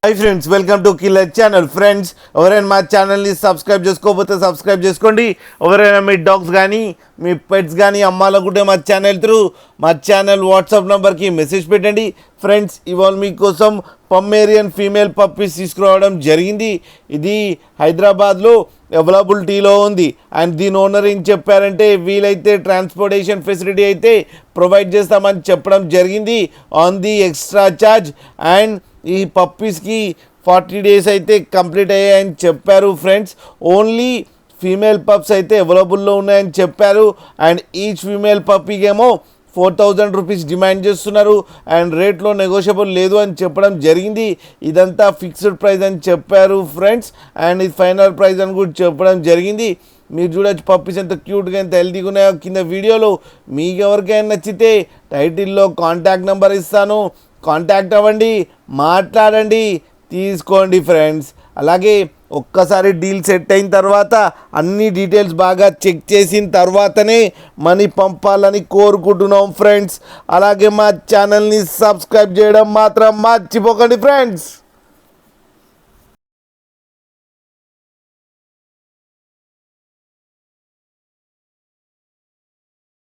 Hi friends, welcome to killer channel. Friends, ఎవరైనా మా ఛానల్ని సబ్స్క్రైబ్ చేసుకోకపోతే సబ్స్క్రైబ్ చేసుకోండి. ఎవరైనా మీ డాగ్స్ కానీ మీ పెట్స్ కానీ అమ్మాలనుకుంటే మా ఛానల్ వాట్సాప్ నెంబర్కి మెసేజ్ పెట్టండి. ఫ్రెండ్స్, ఇవాళ మీకోసం పమ్మేరియన్ ఫీమేల్ పప్పీస్ తీసుకురావడం జరిగింది. ఇది హైదరాబాద్లో అవైలబిలిటీలో ఉంది. అండ్ దీని ఓనర్ ఏం చెప్పారంటే, వీలైతే ట్రాన్స్పోర్టేషన్ ఫెసిలిటీ అయితే ప్రొవైడ్ చేస్తామని చెప్పడం జరిగింది on the extra charge. And ఈ పప్పీస్కి 40 days అయితే కంప్లీట్ అయ్యాయని చెప్పారు. ఫ్రెండ్స్, ఓన్లీ ఫీమేల్ పప్స్ అయితే అవైలబుల్లో ఉన్నాయని చెప్పారు. అండ్ ఈచ్ ఫీమేల్ పప్పీకి ఏమో 4000 రూపీస్ డిమాండ్ చేస్తున్నారు. అండ్ రేట్లో నెగోషియబుల్ లేదు అని చెప్పడం జరిగింది. ఇదంతా ఫిక్స్డ్ ప్రైస్ అని చెప్పారు ఫ్రెండ్స్. అండ్ ఇది ఫైనల్ ప్రైస్ అని కూడా చెప్పడం జరిగింది. మీరు చూడొచ్చు పప్పీస్ ఎంత క్యూట్గా ఎంత హెల్తీగా ఉన్నాయో కింద వీడియోలో. మీకు ఎవరికైనా నచ్చితే టైటిల్లో కాంటాక్ట్ నెంబర్ ఇస్తాను, కాంటాక్ట్ అవ్వండి, మాట్లాడండి, తీసుకోండి ఫ్రెండ్స్. అలాగే ఒక్కసారి డీల్ సెట్ అయిన తర్వాత అన్ని డీటెయిల్స్ బాగా చెక్ చేసిన తర్వాతనే మనీ పంపాలని కోరుకుంటున్నాం ఫ్రెండ్స్. అలాగే మా ఛానల్ని సబ్స్క్రైబ్ చేయడం మాత్రం మర్చిపోకండి ఫ్రెండ్స్.